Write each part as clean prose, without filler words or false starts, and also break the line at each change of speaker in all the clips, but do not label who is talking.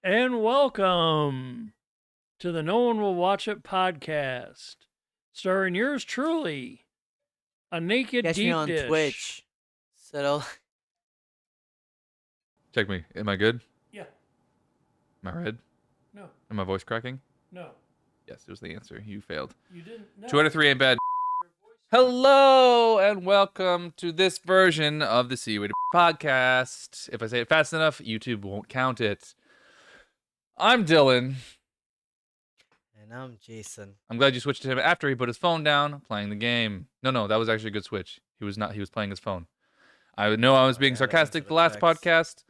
And welcome to the No One Will Watch It podcast, starring yours truly, a naked
Catch me
deep
on
dish.
Twitch. Settle.
Check me. Am I good?
Yeah,
Am I red?
no,
Am my voice cracking?
no,
Yes, it was the answer. You failed.
you didn't. No.
2 out of 3 ain't bad. Hello and welcome to this version of the SYWB podcast. If I say it fast enough, YouTube won't count it. I'm Dylan.
And I'm Jason.
I'm glad you switched to him after he put his phone down playing the game. No, that was actually a good switch. He was playing his phone. I know I was being sarcastic the last podcast,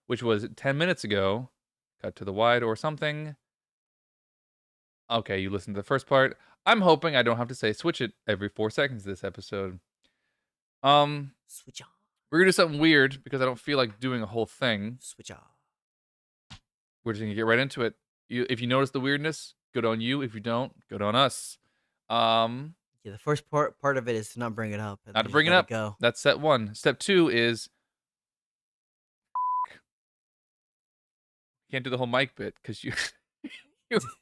which was 10 minutes ago. Cut to the wide or something. Okay, you listened to the first part. I'm hoping I don't have to say switch it every 4 seconds this episode.
Switch on.
We're gonna do something weird because I don't feel like doing a whole thing.
Switch on.
We're just gonna get right into it. If you notice the weirdness, good on you. If you don't, good on us.
Yeah, the first part of it is to not bring it up.
Not to bring it up.
Go.
That's step 1. Step 2 is can't do the whole mic bit because you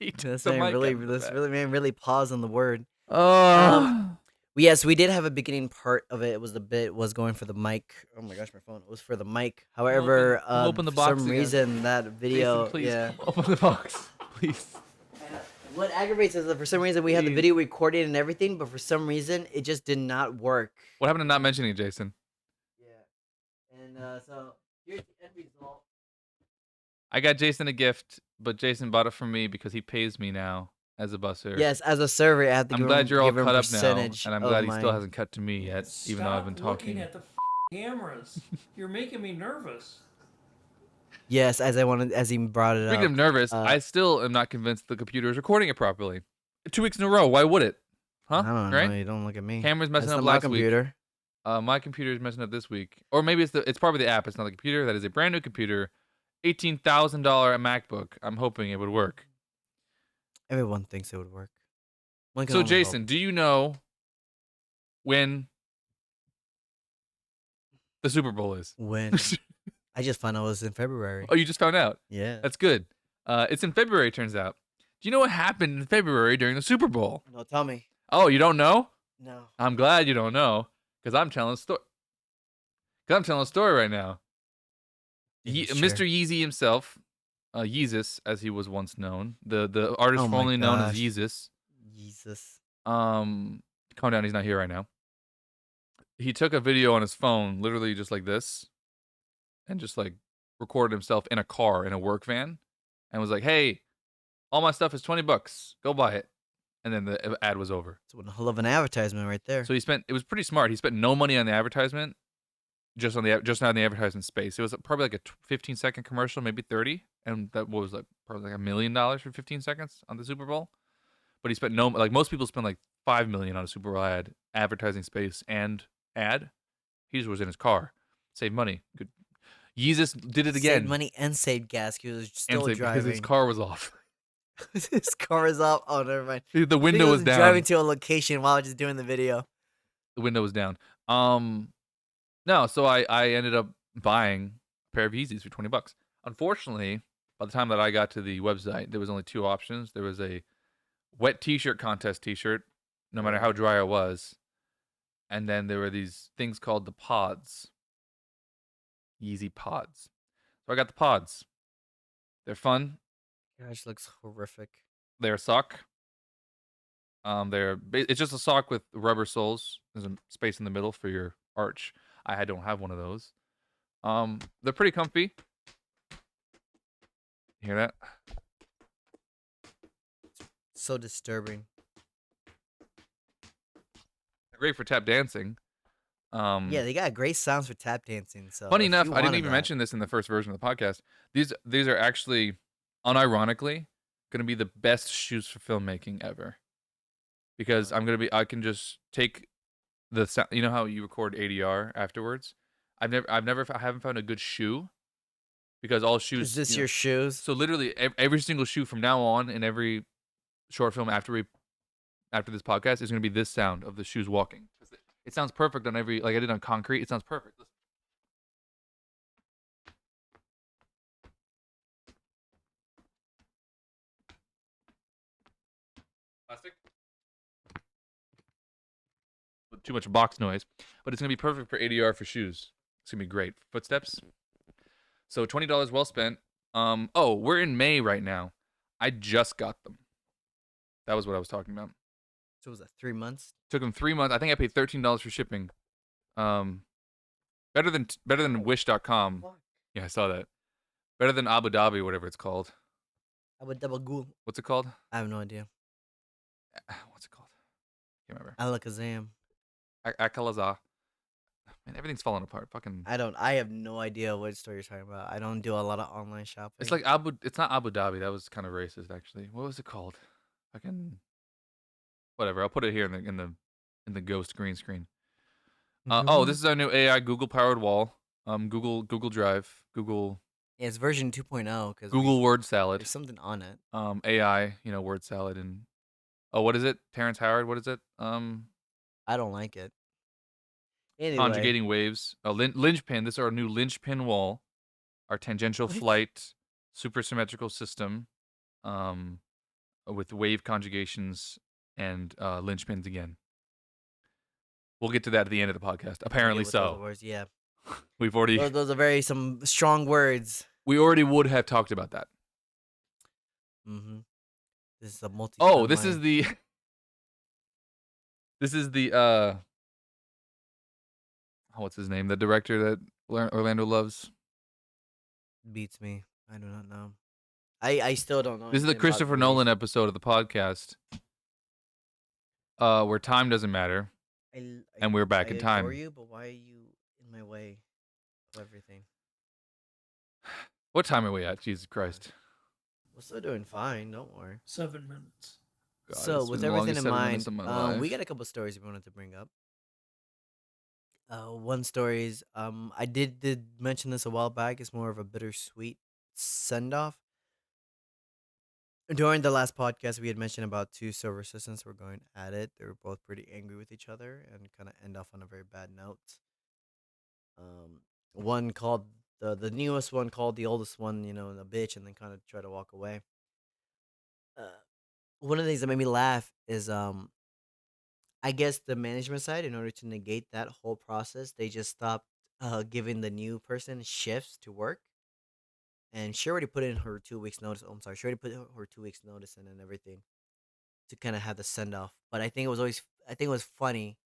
This man really paused on the word.
Oh.
Yes, we did have a beginning part of it. It was the bit was going for the mic. Oh my gosh, my phone. It was for the mic. However,
open the
for
box
some
again.
reason that video,
Jason, please
yeah.
open the box, please.
What aggravates is that for some reason we had the video recorded and everything, but for some reason it just did not work.
What happened to not mentioning it, Jason?
Yeah, and so here's the end result.
I got Jason a gift, but Jason bought it from me because he pays me now as a busser.
Yes, as a server, I have to
I'm
give
glad
him,
you're all
give him
cut up now,
percentage
and I'm
of
glad he still
my-
hasn't cut to me yet, even though I've been talking.
Looking at the cameras. You're making me nervous.
Yes, as he brought it
Speaking
up.
of nervous, I still am not convinced the computer is recording it properly. 2 weeks in a row, why would it? Huh?
I don't
right?
know. You don't look at me.
Camera's messing
That's
up
not
last
my computer.
week. My computer is messing up this week, or maybe it's probably the app. It's not the computer. That is a brand new computer, $18,000 MacBook. I'm hoping it would work.
Everyone thinks it would work.
So Jason, do you know when the Super Bowl is?
When? I just found out it was in February.
Oh, you just found out?
Yeah.
That's good. It's in February, it turns out. Do you know what happened in February during the Super Bowl?
No, tell me.
Oh, you don't know?
No.
I'm glad you don't know, because I'm telling a story. Right now.
Yeah, sure.
Mr. Yeezy himself, Yeezus, as he was once known, the artist formerly known as Yeezus.
Jesus.
Calm down, he's not here right now. He took a video on his phone, literally just like this, and just like recorded himself in a car in a work van, and was like, "Hey, all my stuff is $20. Go buy it." And then the ad was over.
It's one hell of an advertisement right there.
So it was pretty smart. He spent no money on the advertisement, just not in the advertisement space. It was probably like a 15-second commercial, maybe 30, and that was like probably like $1 million for 15 seconds on the Super Bowl. But he spent most people spend like $5 million on a Super Bowl ad, advertising space and ad. He just was in his car, saved money. Good. Yeezus did it again.
Saved money and saved gas. He was still driving
because his car was off.
His car is off. Oh, never mind.
The window was down.
Driving to a location while just doing the video.
The window was down. No, so I ended up buying a pair of Yeezys for $20. Unfortunately, by the time that I got to the website, there was only 2 options. There was a wet t-shirt contest t-shirt, no matter how dry it was. And then there were these things called the pods. Yeezy pods. So I got the pods. They're fun.
Gosh, looks horrific.
They're a sock. It's just a sock with rubber soles. There's a space in the middle for your arch. I don't have one of those. They're pretty comfy. You hear that?
So disturbing.
They're great for tap dancing.
Yeah, they got great sounds for tap dancing. So
funny enough, I didn't even mention this in the first version of the podcast. These are actually, unironically, going to be the best shoes for filmmaking ever. Because I can just take the sound. You know how you record ADR afterwards? I haven't found a good shoe, because all shoes.
Is this your shoes?
So literally every single shoe from now on in every short film after this podcast is going to be this sound of the shoes walking. It sounds perfect on every, like I did on concrete. It sounds perfect. Listen. Plastic. With too much box noise, but it's gonna be perfect for ADR for shoes. It's gonna be great. Footsteps. So $20 well spent. Oh, we're in May right now. I just got them. That was what I was talking about.
So was that 3 months?
Took them 3 months. I think I paid $13 for shipping. Better than Wish.com. Yeah, I saw that. Better than Abu Dhabi, whatever it's called.
Abu Dhabi.
What's it called?
I have no idea.
What's it called? Can't remember.
Alakazam.
Akalaza. Man, everything's falling apart. Fucking.
I have no idea what store you're talking about. I don't do a lot of online shopping.
It's like It's not Abu Dhabi. That was kind of racist, actually. What was it called? Fucking. Whatever. I'll put it here in the ghost green screen. Oh, this is our new AI Google powered wall. Google Drive.
Yeah, it's version 2.0 because
Google Word Salad.
there's something on it.
AI, word salad and what is it? Terrence Howard, what is it?
I don't like it. Anyway,
Conjugating waves. Linchpin. This is our new linchpin wall. Our tangential
What?
flight super symmetrical system, with wave conjugations and linchpins again. We'll get to that at the end of the podcast. Apparently
forget what those
so.
words, yeah,
We've already
those are some strong words.
we already would have talked about that.
Mm-hmm. This is a multi.
Oh, this is the what's his name? The director that Orlando loves.
beats me. I do not know. I still don't know.
This is the
anything about
Christopher
movies.
Nolan episode of the podcast, where time doesn't matter. And we're back in time.
adore you, but why are you in my way of everything?
What time are we at? Jesus Christ.
We're still doing fine. Don't worry.
7 minutes.
God,
So
it's
with
been the
everything
longest
in
7
mind,
minutes of my
we
life.
got a couple stories we wanted to bring up. One story is I did mention this a while back. It's more of a bittersweet send off. During the last podcast, we had mentioned about two server assistants were going at it. They were both pretty angry with each other and kind of end off on a very bad note. One called the newest one called the oldest one, a bitch, and then kind of tried to walk away. One of the things that made me laugh is I guess the management side, in order to negate that whole process, they just stopped giving the new person shifts to work. And she already put in her 2 weeks notice. Oh, I'm sorry, she already put her 2 weeks notice in and everything to kind of have the send off. But I think it was funny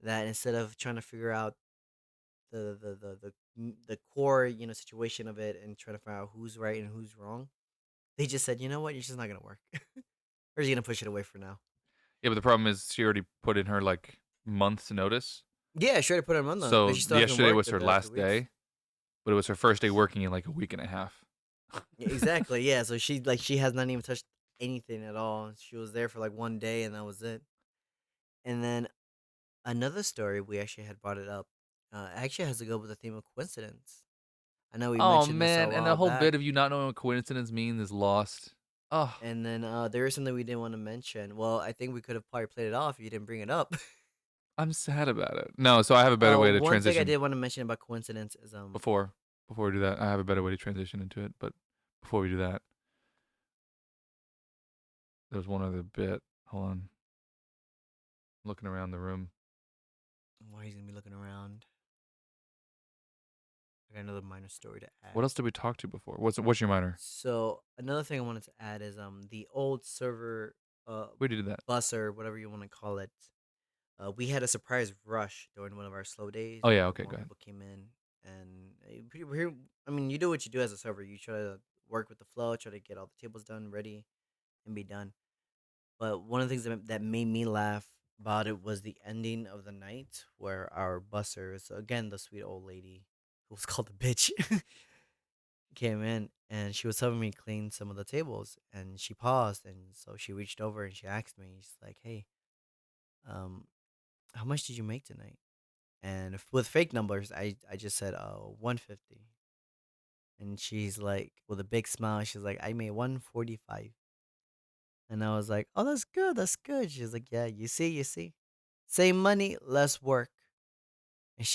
that instead of trying to figure out the core situation of it and trying to find out who's right and who's wrong, they just said, you know what, you're just not gonna work. We're just gonna push it away for now.
Yeah, but the problem is she already put in her month's notice.
Yeah, she already put her month on.
So
but she still hasn't
yesterday
worked
was
the
her
past
last
2 weeks.
day, but it was her first day working in a week and a half.
Yeah, exactly. Yeah. So she has not even touched anything at all. She was there for 1 day and that was it. And then another story we actually had brought it up. Actually has to go with the theme of coincidence. I know we
Oh
mentioned this a
man, and the
while
whole
back.
bit of you not knowing what coincidence means is lost. Oh,
And then there is something we didn't want to mention. Well, I think we could have probably played it off if you didn't bring it up.
I'm sad about it. No, so I have a better way to
One thing I
transition.
did want to mention about coincidence is
Before we do that, I have a better way to transition into it. But before we do that, there's one other bit. Hold on. I'm looking around the room.
why he's gonna be looking around. I got another minor story to add.
What else did we talk to before? What's your minor?
So another thing I wanted to add is the old server
We did that.
bus or whatever you want to call it. We had a surprise rush during one of our slow days.
Oh, yeah,
where
okay,
more
go ahead.
People came in and you do what you do as a server. You try to work with the flow, try to get all the tables done, ready, and be done. But one of the things that made me laugh about it was the ending of the night where our busser, so again the sweet old lady who was called the bitch, came in and she was helping me clean some of the tables and she paused and so she reached over and she asked me, she's like, hey, how much did you make tonight? And with fake numbers, I just said 150. And she's like, with a big smile, she's like, I made 145. And I was like, oh, that's good, that's good. She's like, yeah, you see, same money, less work. And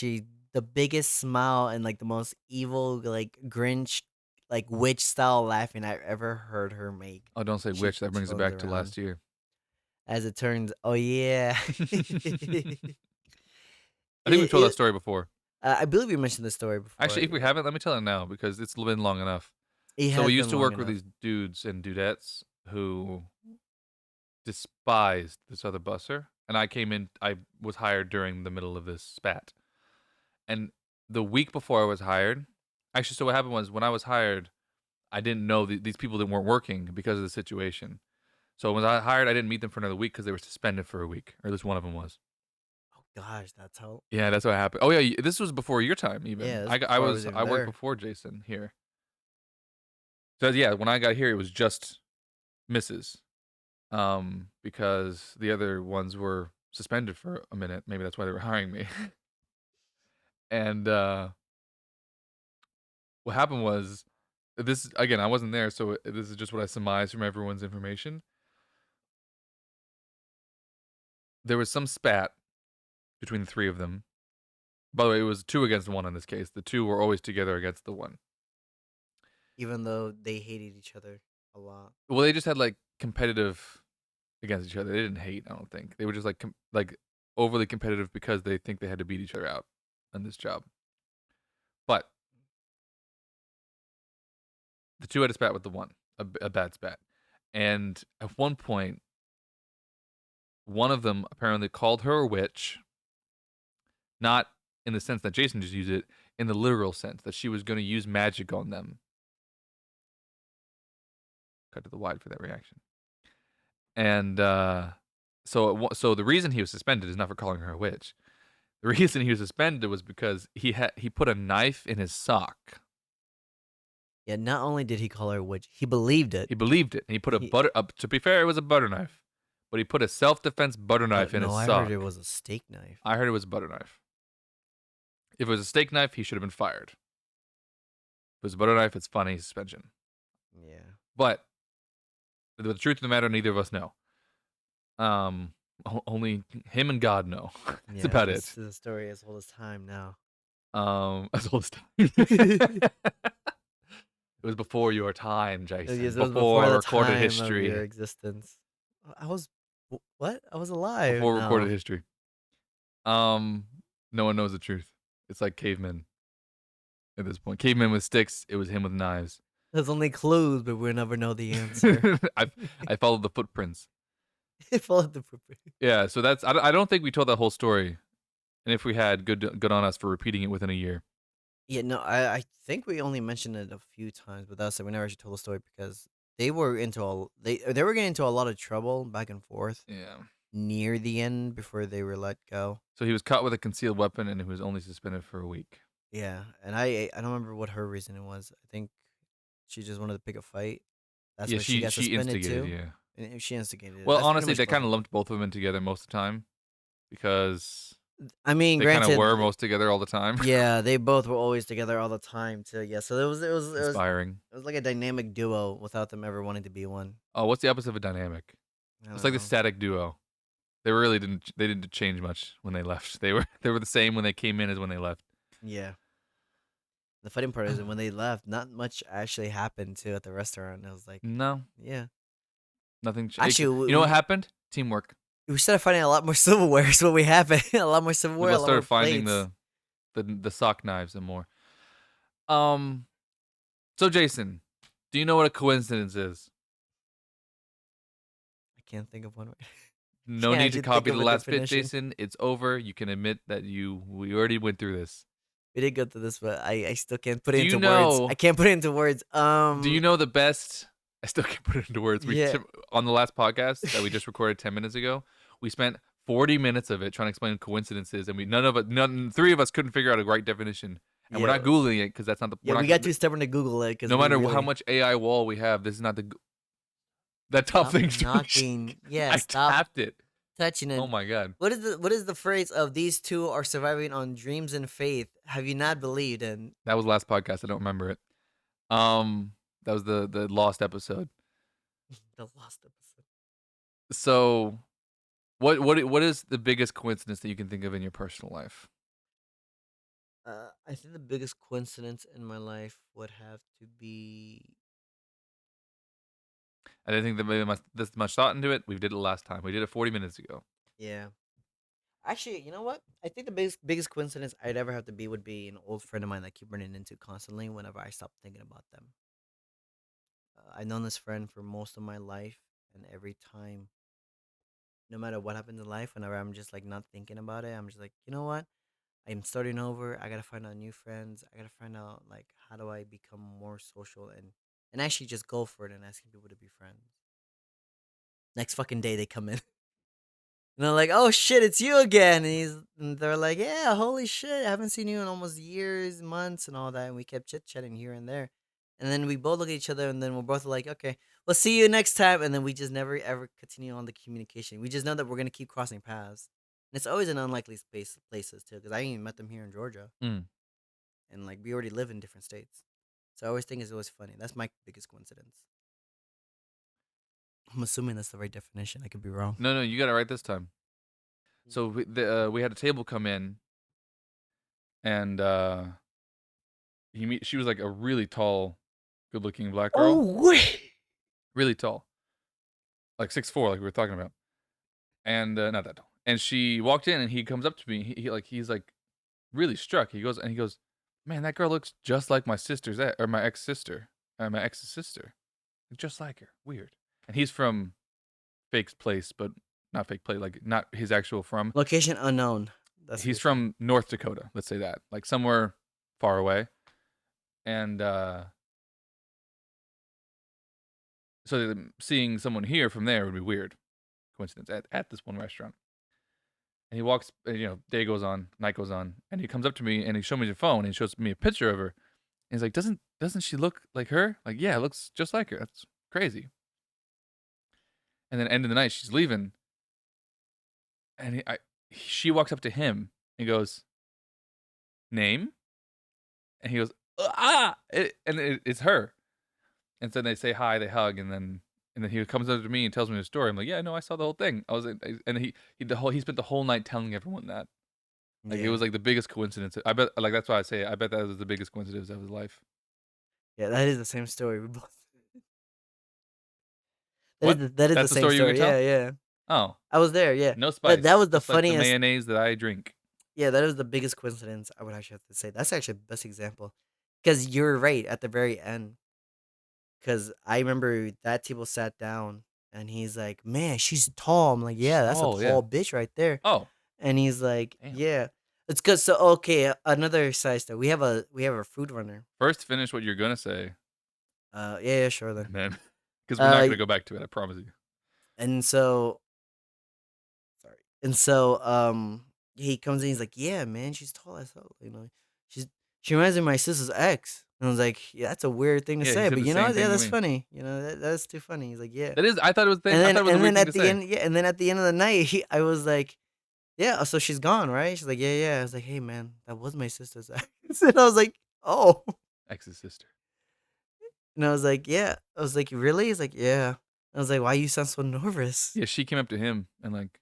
the biggest smile and the most evil Grinch witch style laughing I've ever heard her make.
Oh, don't say
She
witch. That brings it
turns
back to
around.
last year.
As it turns, oh yeah.
I think we've
It,
told that
it,
story before.
I believe you mentioned this story before.
Actually, if we
Yeah,
haven't, let me tell it now because it's been long enough.
it
So we
has
used
been
to
long
work with
enough.
these dudes and dudettes who despised this other busser, and I came in. I was hired during the middle of this spat, and the week before I was hired, actually, so what happened was when I was hired, I didn't know these people that weren't working because of the situation. So when I hired, I didn't meet them for another week because they were suspended for a week, or at least one of them was.
Oh gosh, that's how.
Yeah, that's what happened. Oh yeah, this was before your time even.
Yeah, that's
I
before I was
was
even
I worked
there.
before Jason here. So yeah, when I got here, it was just misses. Because the other ones were suspended for a minute. Maybe that's why they were hiring me. And what happened was this again. I wasn't there, so this is just what I surmised from everyone's information. There was some spat between the three of them. By the way, it was 2 against 1 in this case. The 2 were always together against the 1.
Even though they hated each other a lot.
Well, they just had like competitive against each other. They didn't hate. I don't think they were just like overly competitive because they think they had to beat each other out on this job. But the 2 had a spat with the 1, a bad spat, and at one point, one of them apparently called her a witch. Not in the sense that Jason just used it, in the literal sense that she was going to use magic on them. Cut to the wide for that reaction. And so the reason he was suspended is not for calling her a witch. The reason he was suspended was because he put a knife in his sock.
Yeah, not only did he call her a witch, he believed it.
He believed it, and he put
He-
to be fair, it was a butter knife, but he put a self-defense butter knife in
no,
his
I
sock.
heard it was a steak knife.
I heard it was a butter knife. If it was a steak knife, he should have been fired. If it was a butter knife, it's funny suspension.
Yeah.
But the truth of the matter, neither of us know. Only him and God know. That's about it.
This is a story as old as time now.
As old as time. It was before your time, Jason.
Yes, it was
before
the
recorded
time
history.
of your existence. I was what? I was alive.
Before
No.
recorded history. No one knows the truth. It's like cavemen at this point. Cavemen with sticks. It was him with knives.
There's only clues, but we'll never know the answer.
I followed the footprints.
Followed the footprint.
Yeah, so that's. I don't think we told that whole story, and if we had, good on us for repeating it within a year.
Yeah, no, I think we only mentioned it a few times, but that's it. We never actually told the story because they were they were getting into a lot of trouble back and forth
Yeah.
near the end before they were let go.
So he was caught with a concealed weapon, and he was only suspended for a week.
Yeah, and I don't remember what her reasoning was. I think she just wanted to pick a fight. That's
Yeah,
what she got
she
suspended
instigated.
too.
Yeah.
And she instigated it.
Well,
That's pretty
honestly,
much
they
most
kind of
of it.
lumped both of them in together most of the time because
I mean,
they kind of
granted,
were most together all the time.
yeah, they both were always together all the time too. Yeah, so
Inspiring.
it was like a dynamic duo without them ever wanting to be one.
Oh, what's the opposite of a dynamic?
I
It's
don't
like the
know.
static duo. They really didn't change much when they left. They were the same when they came in as when they left.
Yeah. The funny part is that when they left, not much actually happened too at the restaurant. I was like,
No,
yeah.
nothing.
Actually,
You know what happened? Teamwork.
we started finding a lot more silverware. Is what we happened. A lot more
We
silverware. A
both
lot more
started finding
plates.
the sock knives and more. So Jason, do you know what a coincidence is?
I can't think of one.
No
Can't
need to
actually think
copy
of
the
a
last bit,
definition.
Jason. It's over. You can admit that we already went through this.
We did go through this, but I still can't put it
Do
into
you
words.
know-
I can't put it into words.
Do you know the best? I still can't put it into words.
Yeah.
On the last podcast that we just recorded 10 minutes ago, we spent 40 minutes of it trying to explain coincidences, and three of us couldn't figure out a right definition. And we're not Googling it because that's not the.
Yeah,
we're
we
not,
got too stubborn to Google it.
No matter how much AI wall we have, this is not the. That top thing.
knocking. Yeah,
I
stop
tapped it.
touching it.
Oh my god.
What is the phrase of these two are surviving on dreams and faith? Have you not believed? And
That was the last podcast. I don't remember it. That was the lost episode.
the lost episode.
So, what is the biggest coincidence that you can think of in your personal life?
I think the biggest coincidence in my life would have to be.
I didn't think that maybe this much thought into it. We did it last time. We did it 40 minutes ago.
Yeah. Actually, you know what? I think the biggest coincidence I'd ever have to be would be an old friend of mine that I keep running into constantly whenever I stop thinking about them. I've known this friend for most of my life, and every time, no matter what happens in life, whenever I'm just like not thinking about it, I'm just like, you know what? I'm starting over. I gotta find out new friends. I gotta find out like how do I become more social and actually just go for it and asking people to be friends. Next fucking day they come in. And they're like, "Oh shit, it's you again." And they're like, "Yeah, holy shit, I haven't seen you in almost years, months, and all that." And we kept chit chatting here and there, and then we both look at each other, and then we're both like, "Okay, we'll see you next time." And then we just never ever continue on the communication. We just know that we're gonna keep crossing paths, and it's always in unlikely places too, because I even met them here in Georgia,
Mm.
and like we already live in different states. So I always think it's always funny. That's my biggest coincidence. I'm assuming that's the right definition. I could be wrong.
No, you got it right this time. So we had a table come in, and she was like a really tall, good-looking black girl.
Oh wait.
Really tall. Like 6'4", like we were talking about. And not that tall. And she walked in, and he comes up to me. He's like really struck. He goes, "Man, that girl looks just like my sister's or my ex-sister, my ex's sister, just like her. Weird." And he's from fake place, but not fake place, like not his actual from.
Location unknown. That's what
He's
you're saying.
from North Dakota. Let's say that, like somewhere far away. And so seeing someone here from there would be weird. Coincidence at this one restaurant. And he walks, day goes on, night goes on, and he comes up to me and he shows me the phone and he shows me a picture of her. And he's like, doesn't she look like her? Like, yeah, it looks just like her. That's crazy. And then end of the night, she's leaving, and she walks up to him and goes, "Name?" And he goes, it's her. And so they say hi, they hug, and then he comes up to me and tells me the story. I'm like, "Yeah, no, I saw the whole thing." I was like, and he spent the whole night telling everyone that. Like it was like the biggest coincidence. I bet, like that's why I say I bet that was the biggest coincidence of his life.
Yeah, that is the same story. We both.
What?
That is the
That's the
same
story you
story.
could tell?
Yeah, yeah.
Oh,
I was there. Yeah,
no spice.
that was the
Just like the
funniest.
mayonnaise that I drink.
Yeah, that was the biggest coincidence. I would actually have to say that's actually the best example, because you're right at the very end. Because I remember that table sat down and he's like, "Man, she's tall." I'm like, "Yeah, that's a
Tall, yeah.
tall bitch right there."
Oh,
And he's like,
damn.
"Yeah, it's good." So okay, another side story. We have a food runner.
First, finish what you're gonna say,
Yeah, sure then.
and then because we're not
Uh,
gonna go back to it. I promise you.
and so sorry. And so he comes in, he's like, "Yeah, man, she's tall as hell, She's she reminds me of my sister's ex." And I was like, "Yeah, that's a weird thing to
Yeah, he
say,
said
but
the same thing
yeah,
to
that's
me.
funny. That's too funny." He's like, "Yeah."
That is. I thought it was. I thought it was a weird thing
At
to
the
say.
end, yeah, and then at the end of the night, I was like, "Yeah, so she's gone, right?" She's like, "Yeah, yeah." I was like, "Hey, man, that was my sister's ex." And I was like, "Oh."
Ex's sister.
And I was like, "Yeah." I was like, "Really?" He's like, "Yeah." I was like, "Why you sound so nervous?"
Yeah, she came up to him and like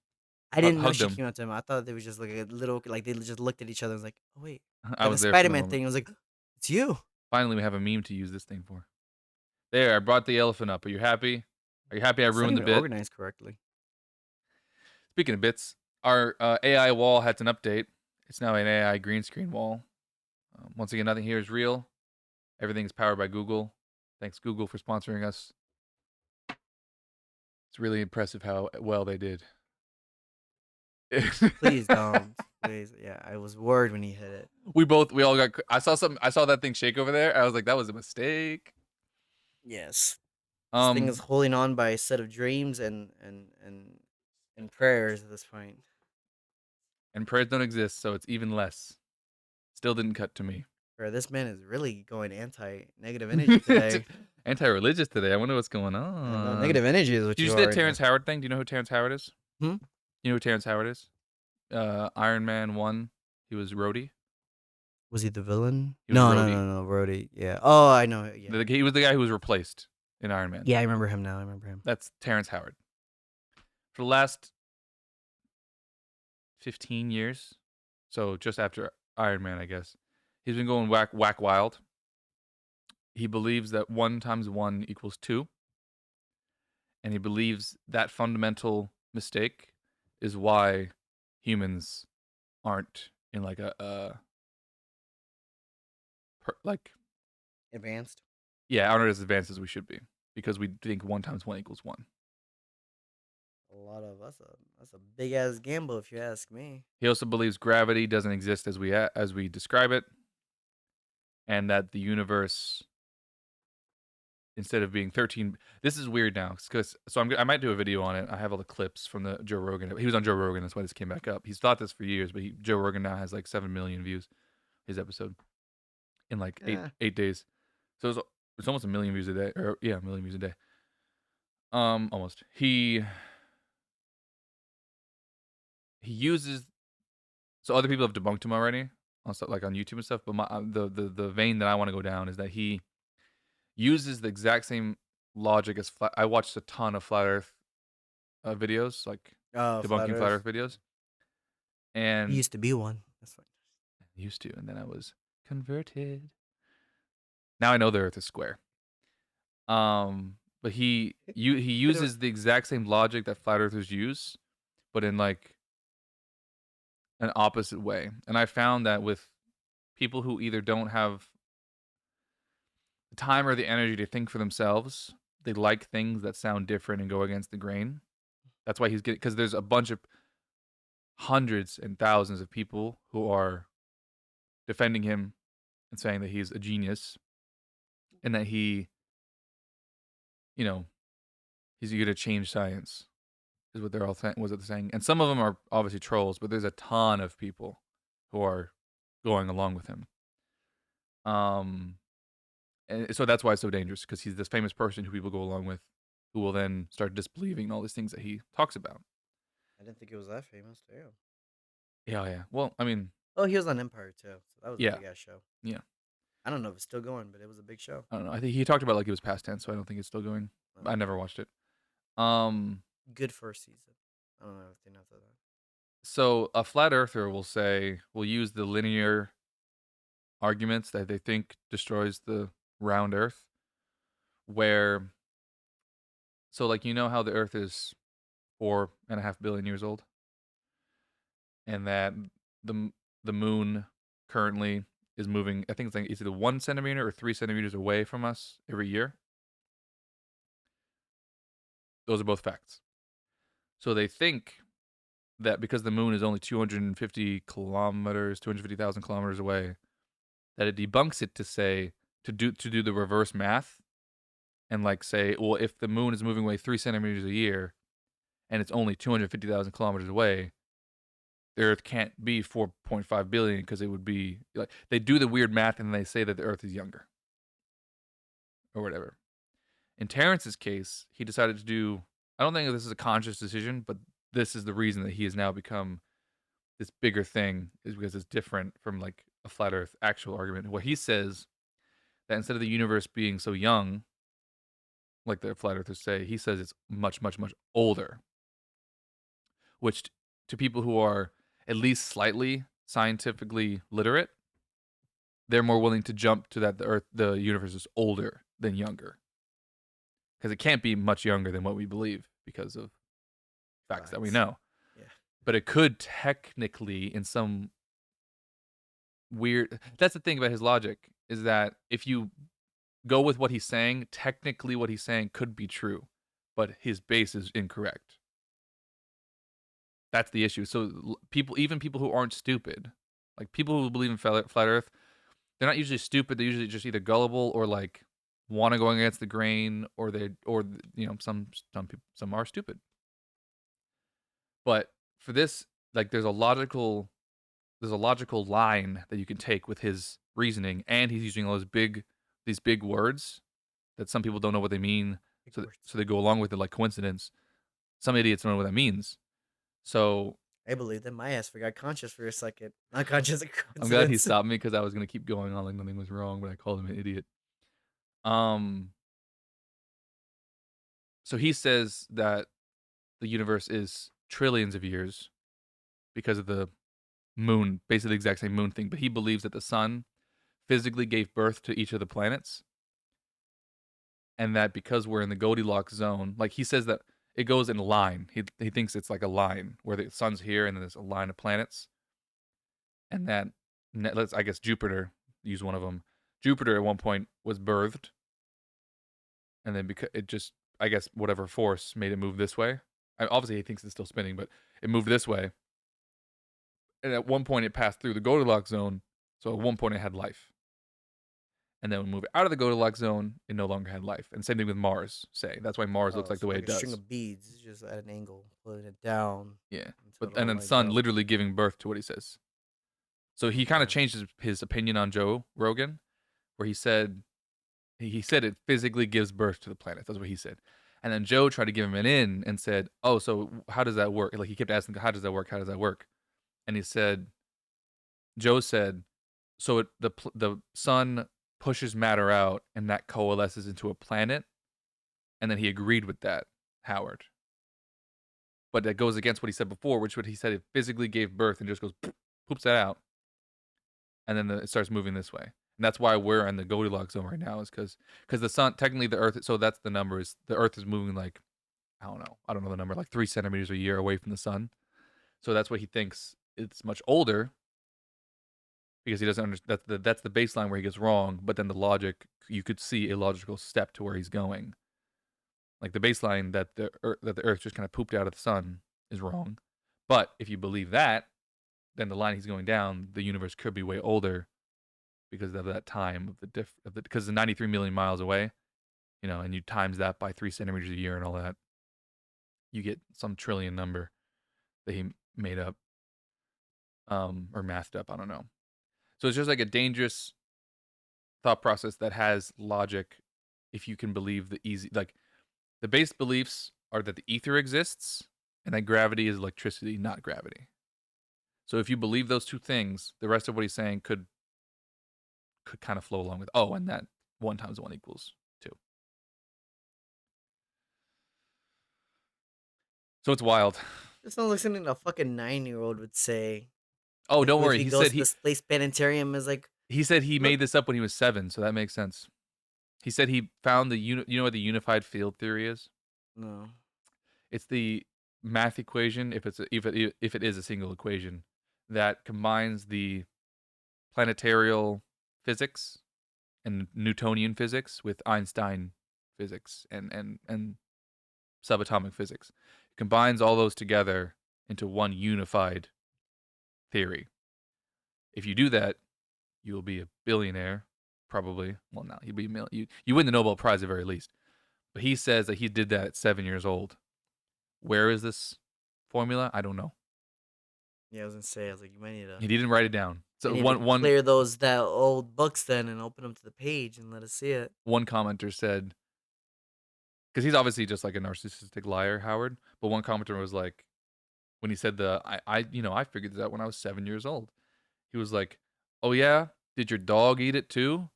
I didn't know
hugged
she
him.
came up to him. I thought they was just like a little, like they just looked at each other and was like, "Oh wait."
I
Like the
was there for
Spider
the
Man
moment.
thing. I was like, "It's you."
Finally, we have a meme to use this thing for. There, I brought the elephant up. Are you happy? Are you happy I
It's not
ruined the
even
bit?
organized correctly.
Speaking of bits, our AI wall had an update. It's now an AI green screen wall. Once again, nothing here is real. Everything is powered by Google. Thanks, Google, for sponsoring us. It's really impressive how well they did.
Please don't. Please. Yeah, I was worried when he hit it.
We all got. I saw that thing shake over there. I was like, that was a mistake.
Yes. This thing is
Um,
holding on by a set of dreams and prayers at this point.
and prayers don't exist, so it's even less. Still didn't cut to me.
Bro, this man is really going anti-negative energy today.
Anti-religious today. I wonder what's going
I know
on.
negative energy is what
Did you
you
see
are
that
right
Terrence
now.
Howard thing? Do you know who Terrence Howard is?
Hmm?
You know who Terrence Howard is? Iron Man 1. He was Rhodey.
Was he the villain?
He was Rhodey.
No, Rhodey. Yeah. Oh, I know. Yeah.
He was the guy who was replaced in Iron Man.
Yeah, I remember him now. I remember him.
That's Terrence Howard. For the last 15 years, so just after Iron Man, I guess, he's been going whack wild. He believes that 1 times 1 equals 2. and he believes that fundamental mistake is why humans aren't in like like
Advanced.
aren't as advanced as we should be because we think 1 times 1 equals 1.
A lot of that's a big ass gamble if you ask me.
He also believes gravity doesn't exist as we describe it, and that the universe, instead of being 13, this is weird now because I might do a video on it. I have all the clips from the Joe Rogan. He was on Joe Rogan. That's why this came back up. He's thought this for years, but Joe Rogan now has like 7 million views. His episode in like
Yeah.
8 days. So it's almost a million views a day, or a million views a day. Almost. He uses, so other people have debunked him already, also like on YouTube and stuff. But the vein that I want to go down is that he uses the exact same logic as I watched a ton of flat Earth videos, like
Oh, flat
debunking flat
Earth.
Earth videos,
He
and
used to be one. That's fine.
used to, and then I was converted. Now I know the Earth is square. But he uses the exact same logic that flat earthers use, but in like an opposite way. And I found that with people who either don't have the time or the energy to think for themselves, they like things that sound different and go against the grain. That's why he's getting, because there's a bunch of hundreds and thousands of people who are defending him and saying that he's a genius and that he, he's going to change science, is what they're all saying. And some of them are obviously trolls, but there's a ton of people who are going along with him. And so that's why it's so dangerous, because he's this famous person who people go along with, who will then start disbelieving all these things that he talks about.
I didn't think it was that famous. Damn.
Yeah. Well, I mean,
Oh, he was on Empire too. So that was
Yeah.
a big ass show.
Yeah.
I don't know if it's still going, but it was a big show.
I don't know. I think he talked about like it was past tense, so I don't think it's still going. I never watched it.
Good first season. I don't know everything after that.
So a flat earther will use the linear arguments that they think destroys the round Earth, where, so like, how the Earth is 4.5 billion years old, and that the moon currently is moving, I think it's like either 1 centimeter or 3 centimeters away from us every year. Those are both facts. So they think that because the moon is only 250,000 kilometers away, that it debunks it to do the reverse math and like say, well, if the moon is moving away 3 centimeters a year and it's only 250,000 kilometers away, the Earth can't be 4.5 billion, because it would be like, they do the weird math and they say that the Earth is younger or whatever. In Terrence's case, he decided to do, I don't think this is a conscious decision, but this is the reason that he has now become this bigger thing, is because it's different from like a flat Earth actual argument. What he says, that instead of the universe being so young, like the flat earthers say, he says it's much, much, much older, which to people who are at least slightly scientifically literate, they're more willing to jump to that the universe is older than younger, because it can't be much younger than what we believe because of facts that we know.
Yeah.
But it could technically, in some weird, that's the thing about his logic, is that if you go with what he's saying, technically what he's saying could be true, but his base is incorrect. That's the issue. So even people who aren't stupid, like people who believe in flat Earth, they're not usually stupid. They're usually just either gullible or like want to go against the grain, or some are stupid. But for this, like, there's a logical line that you can take with his reasoning, and he's using all these big words that some people don't know what they mean, so they go along with it like coincidence. Some idiots don't know what that means. So
I believe that my ass forgot conscious for a second. Not conscious.
I'm glad he stopped me, because I was gonna keep going on like nothing was wrong, but I called him an idiot. So he says that the universe is trillions of years because of the moon, basically the exact same moon thing. But he believes that the sun physically gave birth to each of the planets, and that because we're in the Goldilocks zone, like he says that it goes in a line. He thinks it's like a line where the sun's here and then there's a line of planets, and that let's I guess Jupiter use one of them. Jupiter at one point was birthed, and then because it just I guess whatever force made it move this way. Obviously, he thinks it's still spinning, but it moved this way. And at one point, it passed through the Goldilocks zone. So at one point, it had life. And then when we move out of the Goldilocks zone, it no longer had life. And same thing with Mars, say. That's why Mars looks like the
So
way
like
it
a string
does.
of beads, it's just at an angle, pulling it down.
Yeah.
Until
And then Sun literally giving birth to what he says. So he kind of changed his opinion on Joe Rogan, where he said it physically gives birth to the planet. That's what he said. And then Joe tried to give him an in and said, "Oh, so how does that work?" Like he kept asking, "How does that work? How does that work?" And Joe said, "So the sun pushes matter out, and that coalesces into a planet." And then he agreed with that, Howard. But that goes against what he said before, which what he said it physically gave birth and just goes poops that out, and then it starts moving this way. And that's why we're in the Goldilocks zone right now, is because the sun, technically the Earth, so that's the number, is the Earth is moving like, I don't know the number, like 3 centimeters a year away from the sun. So that's what he thinks it's much older, because he doesn't understand, that's the baseline where he gets wrong, but then the logic, you could see a logical step to where he's going. Like the baseline that the Earth just kind of pooped out of the sun is wrong. But if you believe that, then the line he's going down, the universe could be way older, because of that time of because it's 93 million miles away, and you times that by 3 centimeters a year and all that, you get some trillion number that he made up, or mathed up. I don't know. So it's just like a dangerous thought process that has logic, if you can believe the base beliefs are that the ether exists and that gravity is electricity, not gravity. So if you believe those two things, the rest of what he's saying could kind of flow along with, and that 1 times 1 equals 2. So it's wild.
This sounds like something a fucking 9-year-old would say.
Oh, don't worry.
He
He
goes
said
to the space planetarium, is like,
he made this up when he was 7, so that makes sense. He said he found you know what the unified field theory is?
no.
It's the math equation, if it is a single equation, that combines the planetarial physics and Newtonian physics with Einstein physics and subatomic physics. It combines all those together into one unified theory. If you do that, you will be a billionaire, probably. Well, no, you'd be you win the Nobel Prize at very least. But he says that he did that at 7 years old. Where is this formula? I don't know.
Yeah, I was gonna say, I was like, you might need to.
He didn't write it down. So
You need to clear that old books then and open them to the page and let us see it.
one commenter said, because he's obviously just like a narcissistic liar, Howard. But one commenter was like, when he said I figured this out when I was 7 years old. He was like, "Oh yeah, did your dog eat it too?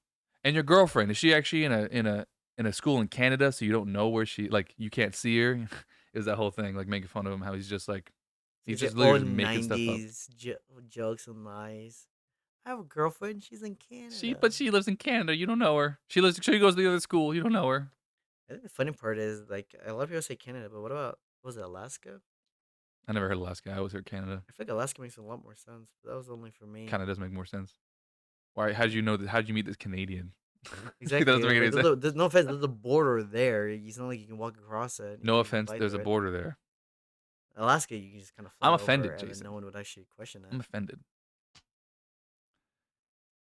And your girlfriend, is she actually in a school in Canada, so you don't know where you can't see her?" It was that whole thing, like making fun of him, how he's just like he's just literally just making stuff up.
Jokes and lies. I have a girlfriend. She's in Canada.
She lives in Canada. You don't know her. She goes to the other school. You don't know her.
I think the funny part is, like, a lot of people say Canada, but what about, was it Alaska?
I never heard Alaska. I always heard Canada.
I feel like Alaska makes a lot more sense, but that was only for me.
Kind of does make more sense. Why? How did you know that? How did you meet this Canadian?
Exactly.
That doesn't make any sense.
There's no offense. There's a border there. It's not like you can walk across it.
No offense. There's a border there.
Alaska, you can just kind of.
I'm offended,
over,
Jason.
No one would actually question that.
I'm offended.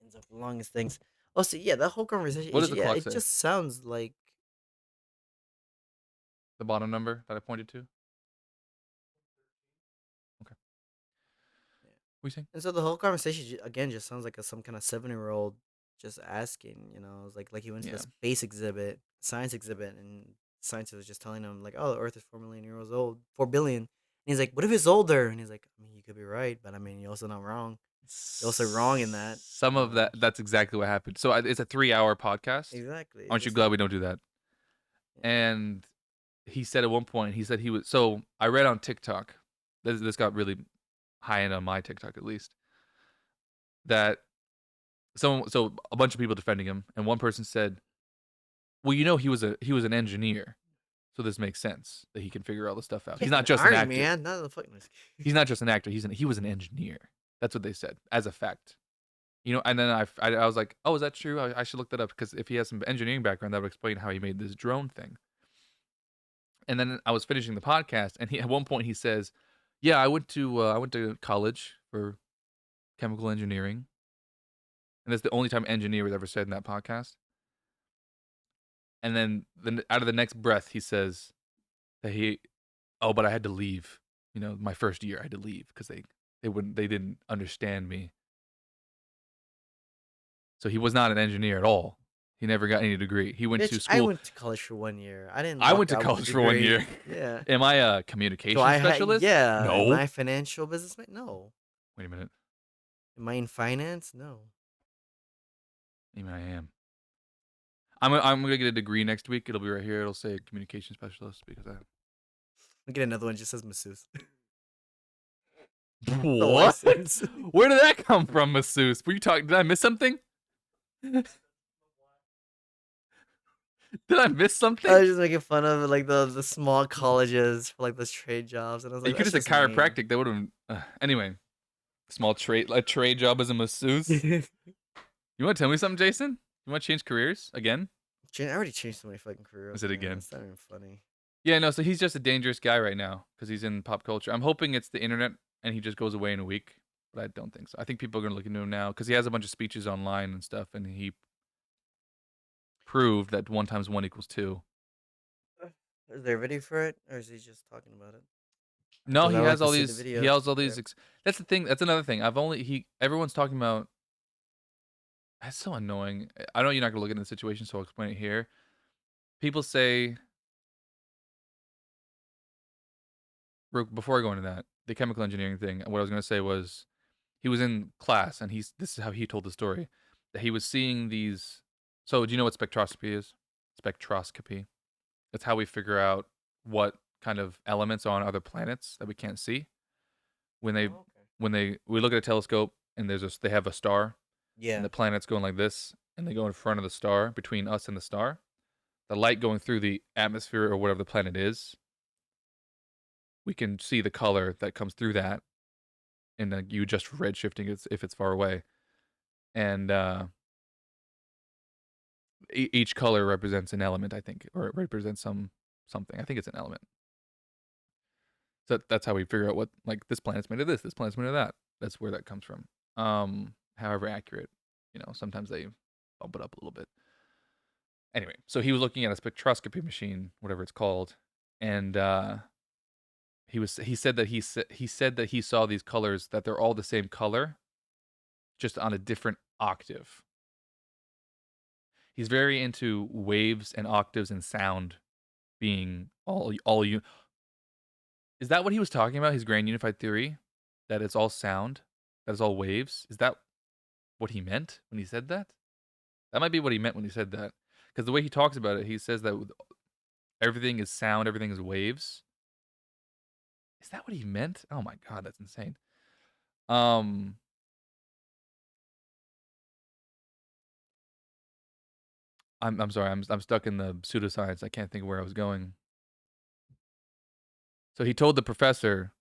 Ends up the longest things. Oh, so yeah, that whole conversation.
What does the clock
it
say?
just sounds like
The bottom number that I pointed to. Okay.
Yeah.
What are you saying?
And so the whole conversation again just sounds like some kind of 7-year-old just asking. It's like he went to the space exhibit, science exhibit, and scientist was just telling him like, "Oh, the Earth is 4 billion years old, 4 billion." And he's like, "What if it's older?" And he's like, "I mean, you could be right, but I mean, you're also not wrong. You're also wrong in that."
Some of that's exactly what happened. So it's a 3-hour podcast.
Exactly.
Aren't you glad we don't do that? Yeah. And he said at one point, he was. So I read on TikTok, this got really high end on my TikTok at least, that so a bunch of people defending him, and one person said, Well, you know, he was an engineer, so this makes sense that he can figure all this stuff out.
Yeah,
He's not just an
Iron
actor.
Man, not the fucking.
He's not just an actor. He was an engineer. That's what they said as a fact. You know, and then I was like, oh, is that true? I should look that up because if he has some engineering background, that would explain how he made this drone thing. And then I was finishing the podcast, and at one point he says, "Yeah, I went to college for chemical engineering," and that's the only time engineer was ever said in that podcast. And then out of the next breath, he says that but I had to leave. You know, my first year, I had to leave because they didn't understand me. So he was not an engineer at all. He never got any degree. He went to
Bitch, I
school.
went to college for 1 year. I didn't.
I
walk
went to
out with a
college for 1
degree.
year.
Yeah.
Am I a communication
So I
specialist?
yeah.
No.
Am I a financial businessman? No.
Wait a minute.
Am I in finance? No.
Maybe I am. I'm gonna get a degree next week. It'll be right here. It'll say communication specialist because I.
I'll get another one. Just says masseuse.
What? Where did that come from, masseuse? Were you talking? Did I miss something? Did I miss something?
I was just making fun of like the small colleges for like those trade jobs, and I was like,
You could have said
"That's just mean."
chiropractic. That would have. Anyway, a trade job as a masseuse. You want to tell me something, Jason? You want to change careers again?
I already changed so many fucking careers.
Is it
man.
again?
It's not even funny.
Yeah, no. So he's just a dangerous guy right now because he's in pop culture. I'm hoping it's the internet and he just goes away in a week, but I don't think so. I think people are gonna look into him now because he has a bunch of speeches online and stuff, and he proved that 1 × 1 = 2.
Is there a video for it, or is he just talking about it?
No,
'Cause
he
I like
has
to
all
see the
these. He
videos.
has all these. That's the thing. That's another thing. Everyone's talking about. That's so annoying. I know you're not gonna look into the situation, so I'll explain it here. People say. Before I go into that, the chemical engineering thing, what I was gonna say was, he was in class, and this is how he told the story, that he was seeing these. So, do you know what spectroscopy is? Spectroscopy. That's how we figure out what kind of elements are on other planets that we can't see. When we look at a telescope and they have a star,
Yeah.
and the planet's going like this, and they go in front of the star, between us and the star, the light going through the atmosphere or whatever the planet is, we can see the color that comes through that, and you adjust for redshifting if it's far away, and each color represents an element, I think, or it represents something. I think it's an element. So that's how we figure out what, like, this planet's made of this planet's made of that. That's where that comes from. However accurate, sometimes they bump it up a little bit. Anyway, so he was looking at a spectroscopy machine, whatever it's called, and he said that he saw these colors, that they're all the same color, just on a different octave. He's very into waves and octaves and sound being all you. Is that what he was talking about? His grand unified theory, that it's all sound, that it's all waves. Is that what he meant when he said that? That might be what he meant when he said that, because the way he talks about it, he says that everything is sound, everything is waves. Is that what he meant? Oh my god, that's insane. I'm sorry. I'm stuck in the pseudoscience. I can't think of where I was going. So he told the professor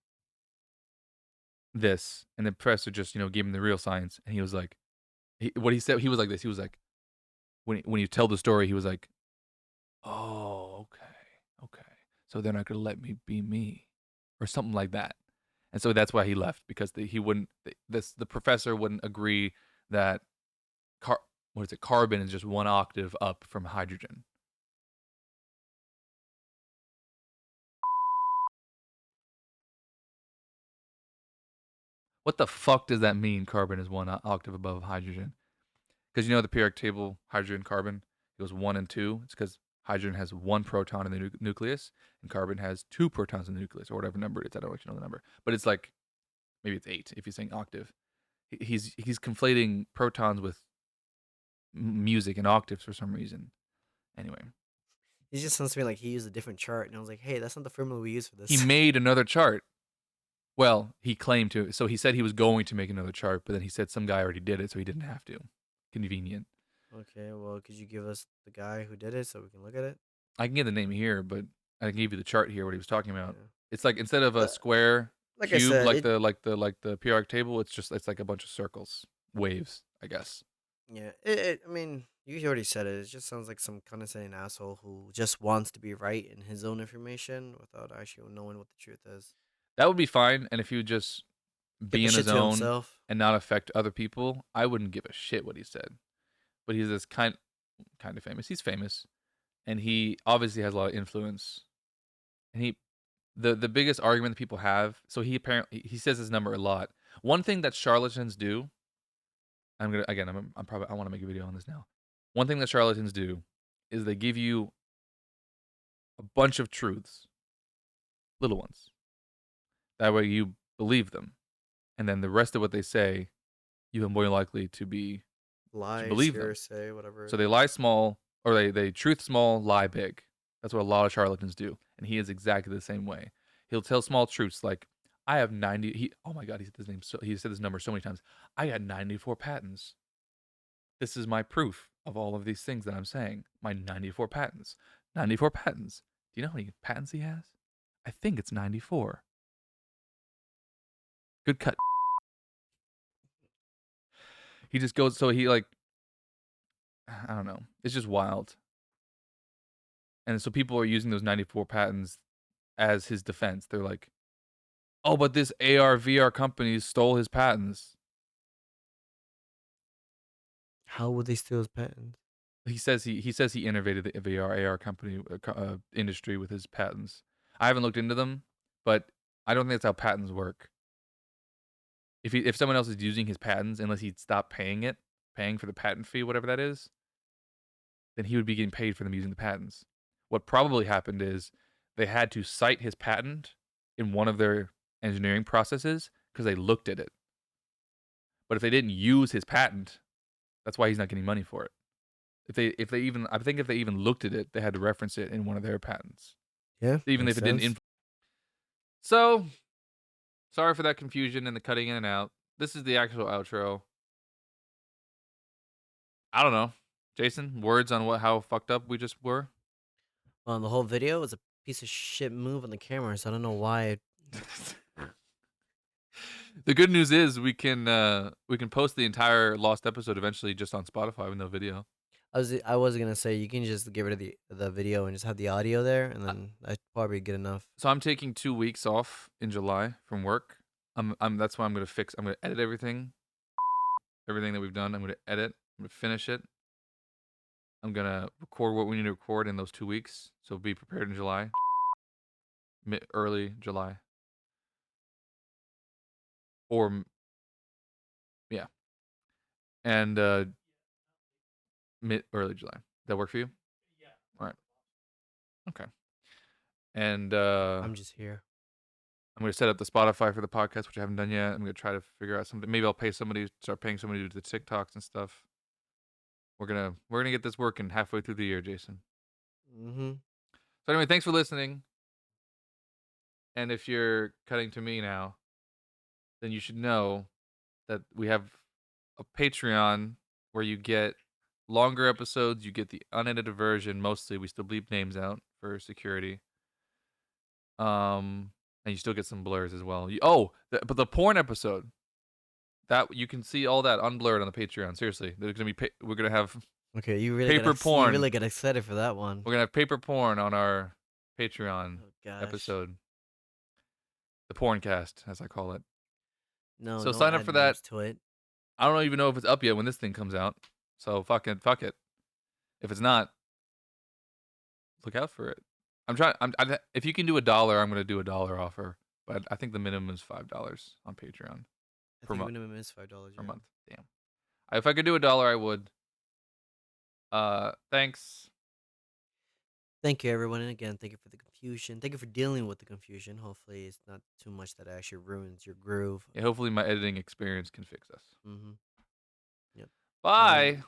this, and the professor just gave him the real science, and he was like, what he said. He was like this. He was like, when you tell the story, he was like, oh, okay. So they're not gonna let me be me, or something like that. And so that's why he left, because the professor wouldn't agree that carbon is just 1 octave up from hydrogen. What the fuck does that mean? Carbon is 1 octave above hydrogen. Because the periodic table, hydrogen, carbon, it goes 1 and 2. It's because hydrogen has 1 proton in the nucleus, and carbon has 2 protons in the nucleus, or whatever number it is. I don't actually know the number, but it's like, maybe it's 8 if you're saying octave. He's conflating protons with music and octaves for some reason. Anyway,
He just sounds to me like he used a different chart, and I was like, "Hey, that's not the formula we use for this."
he made another chart. Well, he claimed to. So he said he was going to make another chart, but then he said some guy already did it, so he didn't have to. Convenient.
Okay, well, could you give us the guy who did it so we can look at it?
I can get the name here, but I can give you the chart here. What he was talking about.
Yeah.
It's like instead of a
Uh,
square
like I
cube,
said,
like
it.
the periodic table, it's like a bunch of circles, waves, I guess.
Yeah, I mean, you already said it. It just sounds like some condescending asshole who just wants to be right in his own information without actually knowing what the truth is.
That would be fine, and if he would just
Kept
be
the
in
shit
his
to
own
himself.
and not affect other people, I wouldn't give a shit what he said. But he's this kind of famous. He's famous, and he obviously has a lot of influence. And the biggest argument that people have. So he says his number a lot. One thing that charlatans do. I want to make a video on this now. One thing that charlatans do is they give you a bunch of truths, little ones. That way you believe them, and then the rest of what they say, you are more likely to
Lies,
believe them.
hearsay, whatever.
So they lie small, or they truth small, lie big. That's what a lot of charlatans do, and he is exactly the same way. He'll tell small truths like, "I have 90." Oh my god, he said this number so many times. I got 94 patents. This is my proof of all of these things that I'm saying. My 94 patents. 94 patents. Do you know how many patents he has? I think it's 94. Good cut. He just goes, so he like, I don't know. It's just wild. And so people are using those 94 patents as his defense. They're like, oh, but this AR VR company stole his patents.
How would they steal his patents?
He says he innovated the VR AR company industry with his patents. I haven't looked into them, but I don't think that's how patents work. If someone else is using his patents, unless he'd stop paying for the patent fee, whatever that is, then he would be getting paid for them using the patents. What probably happened is they had to cite his patent in one of their engineering processes because they looked at it. But if they didn't use his patent, that's why he's not getting money for it. If they even looked at it, they had to reference it in one of their patents.
Yeah,
Even if it didn't. So, sorry for that confusion and the cutting in and out. This is the actual outro. I don't know. Jason, words on how fucked up we just were?
Well, the whole video was a piece of shit move on the camera, so I don't know why.
The good news is we can post the entire lost episode eventually just on Spotify with no video.
I was gonna say you can just get rid of the video and just have the audio there, and then that'd probably be good enough.
So I'm taking 2 weeks off in July from work. That's why I'm gonna edit everything that we've done. I'm gonna edit. I'm gonna finish it. I'm gonna record what we need to record in those 2 weeks. So be prepared in July, early July, or yeah, and early July. That work for you?
Yeah.
All right. Okay. And
I'm just here.
I'm gonna set up the Spotify for the podcast, which I haven't done yet. I'm gonna try to figure out something. Maybe I'll start paying somebody to do the TikToks and stuff. We're gonna get this working halfway through the year, Jason.
Mm-hmm.
So anyway, thanks for listening. And if you're cutting to me now, then you should know that we have a Patreon where you get longer episodes. You get the unedited version. Mostly, we still bleep names out for security. And you still get some blurs as well. But the porn episode, that you can see all that unblurred on the Patreon. Seriously, there's gonna be we're gonna have
Okay, you really
paper porn.
You really get excited for that one.
We're gonna have paper porn on our Patreon episode. The porncast, as I call it.
No,
So
no
sign up for that.
To it.
I don't even know if it's up yet when this thing comes out. So fuck it. If it's not, look out for it. If you can do $1, I'm gonna do $1 offer. But I think the minimum is $5 on Patreon.
I think minimum is $5
per month. Damn. If I could do $1, I would. Thanks.
Thank you, everyone, and again, thank you for the confusion. Thank you for dealing with the confusion. Hopefully, it's not too much that actually ruins your groove.
Yeah, hopefully, my editing experience can fix us.
Mm-hmm. Yep.
Bye.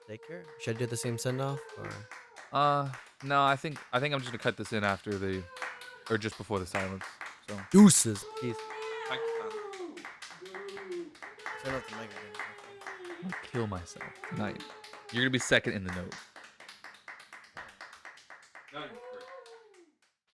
Take care. Should I do the same send off
or? No. I think I'm just gonna cut this in after or just before the silence. So
deuces. Peace.
Turn off the mic again. I'll kill myself tonight. You're gonna be second in the note.